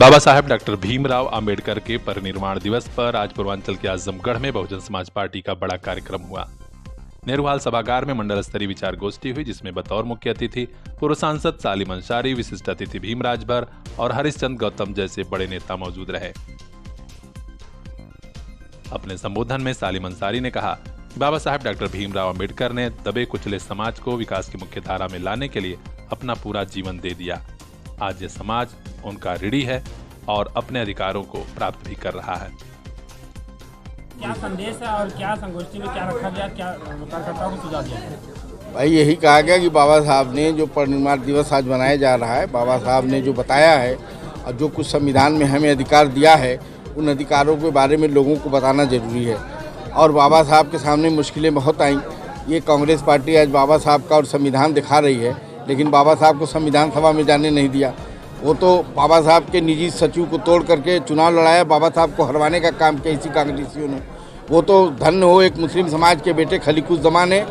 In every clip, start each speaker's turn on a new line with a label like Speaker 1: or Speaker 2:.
Speaker 1: Baba Saheb doctor Bhimrao Ambedkar के परिनिर्वाण दिवस पर आज पूर्वांचल के आजमगढ़ में बहुजन समाज पार्टी का बड़ा कार्यक्रम हुआ। नेहरू हॉल सभागार में मंडल स्तरीय विचार गोष्ठी हुई, जिसमें बतौर मुख्य अतिथि पूर्व सांसद सालिम अंसारी, विशिष्ट अतिथि भीम राजभर और हरिश्चंद्र गौतम जैसे बड़े नेता मौजूद रहे। अपने संबोधन में सालिम अंसारी ने कहा कि बाबा साहेब डॉक्टर भीमराव अंबेडकर ने दबे कुचले समाज को विकास की मुख्य धारा में लाने के लिए अपना पूरा जीवन दे दिया। आज ये समाज उनका ऋणी है और अपने अधिकारों को प्राप्त भी कर रहा है।
Speaker 2: क्या संदेश है और क्या संगोष्ठी में क्या रखा गया, क्या कार्यकर्ताओं को सुझाव दिया?
Speaker 3: भाई यही कहा गया कि बाबा साहब ने जो परिनिर्वाण दिवस आज मनाया जा रहा है, बाबा साहब ने जो बताया है और जो कुछ संविधान में हमें अधिकार दिया है, उन अधिकारों के बारे में लोगों को बताना जरूरी है। और बाबा साहब के सामने मुश्किलें बहुत आईं। ये कांग्रेस पार्टी आज बाबा साहब का और संविधान दिखा रही है, लेकिन बाबा साहब को संविधान सभा में जाने नहीं दिया। वो तो बाबा साहब के निजी सचिव को तोड़ करके चुनाव लड़ाया, बाबा साहब को हरवाने का काम किया इसी कांग्रेसियों ने। वो तो धन्य हो एक मुस्लिम समाज के बेटे खलीकुज़्ज़मान ने,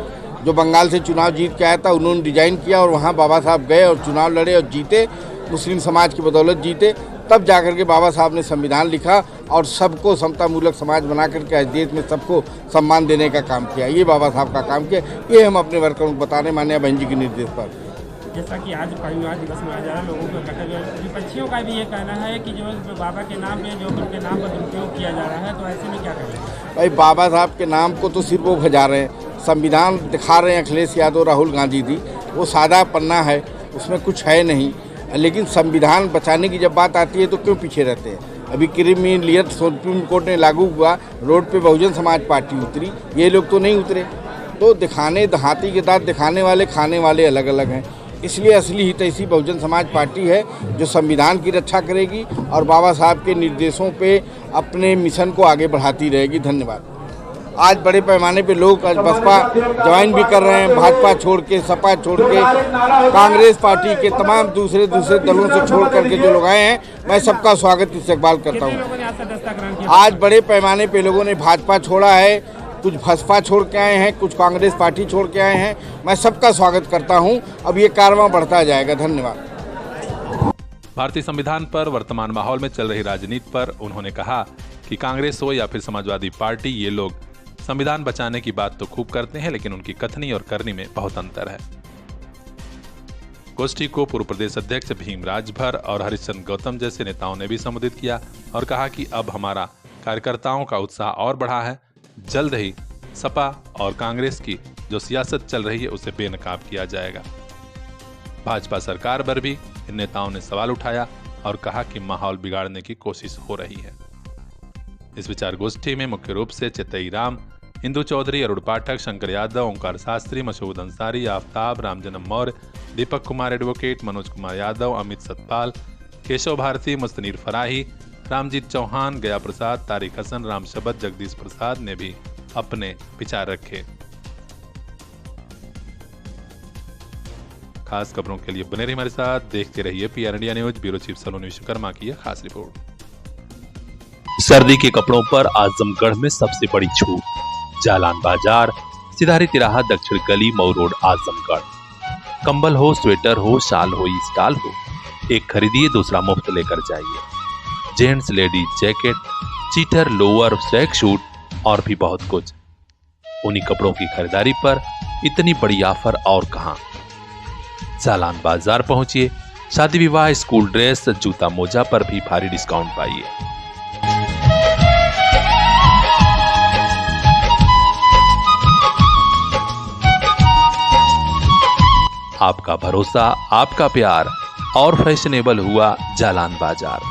Speaker 3: जो बंगाल से चुनाव जीत के आया था, उन्होंने डिजाइन किया और वहाँ बाबा साहब गए और चुनाव लड़े और जीते, मुस्लिम समाज की बदौलत जीते। तब जाकर के बाबा साहब ने संविधान लिखा और सबको समतामूलक समाज बना करके आज देश में सबको सम्मान देने का काम किया। ये बाबा साहब का काम किया, ये हम अपने वर्करों को बता रहे माननीय बहन जी के निर्देश पर।
Speaker 2: जैसा कि आज परिनिर्वाण दिवस मनाया जा रहा है, लोगों का कहा गया, विपक्षियों का भी ये कहना है कि जो बाबा के नाम पे जो उनके नाम पर दुरुपयोग किया जा रहा है, तो ऐसे में क्या करें?
Speaker 3: भाई बाबा साहब के नाम को तो सिर्फ वो भजा रहे हैं, संविधान दिखा रहे हैं अखिलेश यादव, राहुल गांधी जी। वो सादा पन्ना है, उसमें कुछ है नहीं। लेकिन संविधान बचाने की जब बात आती है तो क्यों पीछे रहते हैं? अभी क्रिमिनलियत सुप्रीम कोर्ट ने लागू हुआ, रोड पे बहुजन समाज पार्टी उतरी, ये लोग तो नहीं उतरे। तो दिखाने हाथी के दांत दिखाने वाले खाने वाले अलग अलग हैं। इसलिए असली हितैषी बहुजन समाज पार्टी है, जो संविधान की रक्षा करेगी और बाबा साहब के निर्देशों पे अपने मिशन को आगे बढ़ाती रहेगी। धन्यवाद। आज बड़े पैमाने पे लोग आज बसपा ज्वाइन भी कर रहे हैं, भाजपा छोड़ के, सपा छोड़ के, कांग्रेस पार्टी के तमाम दूसरे दलों से छोड़ करके जो लोग आए हैं, मैं सबका स्वागत इस्तकबाल करता हूँ। आज बड़े पैमाने पे लोगों ने भाजपा छोड़ा है, कुछ बसपा छोड़ के आए हैं, कुछ कांग्रेस पार्टी छोड़ के आए हैं। मैं सबका स्वागत करता हूं। अब ये कारवां बढ़ता जाएगा। धन्यवाद।
Speaker 1: भारतीय संविधान पर वर्तमान माहौल में चल रही राजनीति पर उन्होंने कहा कि कांग्रेस हो या फिर समाजवादी पार्टी, ये लोग संविधान बचाने की बात तो खूब करते हैं, लेकिन उनकी कथनी और करनी में बहुत अंतर है। गोष्ठी को पूर्व प्रदेश अध्यक्ष भीम राजभर और हरिश्चंद्र गौतम जैसे नेताओं ने भी संबोधित किया और कहा कि अब हमारा कार्यकर्ताओं का उत्साह और बढ़ा है। जल्द ही सपा और कांग्रेस की जो सियासत चल रही है उसे बेनकाब किया जाएगा। भाजपा सरकार पर भी इन नेताओं ने सवाल उठाया और कहा कि माहौल बिगाड़ने की कोशिश हो रही है। इस विचार गोष्ठी में मुख्य रूप से चितई राम, इंदु चौधरी, अरुण पाठक, शंकर यादव, ओंकार शास्त्री, मसूद अंसारी, आफ्ताब, रामजन्म मौर्य, दीपक कुमार एडवोकेट, मनोज कुमार यादव, अमित सतपाल, केशव भारती, मुस्तनीर फराही, रामजीत चौहान, गया प्रसाद, तारिक हसन, राम शबद, जगदीश प्रसाद ने भी अपने विचार रखे। खास खबरों के लिए बने रहिए हमारे साथ, देखते रहिए PR India news. Bureau chief Saloni Vishwakarma की खास रिपोर्ट।
Speaker 4: सर्दी के कपड़ों पर आजमगढ़ में सबसे बड़ी छूट, जालान बाजार, सिधारी तिराहा, दक्षिण गली, मऊ रोड, आजमगढ़। कंबल हो, स्वेटर हो, शाल हो, स्टॉल हो, एक खरीदिए दूसरा मुफ्त लेकर जाइए। Gents ladies jacket, cheater, lower, track suit और भी बहुत कुछ। उन्हीं कपड़ों की खरीदारी पर इतनी बड़ी ऑफर और कहां। जालान बाजार पहुंचिए, शादी विवाह, स्कूल ड्रेस, जूता मोजा पर भी भारी डिस्काउंट पाइए। आपका भरोसा, आपका प्यार और फैशनेबल हुआ जालान बाजार।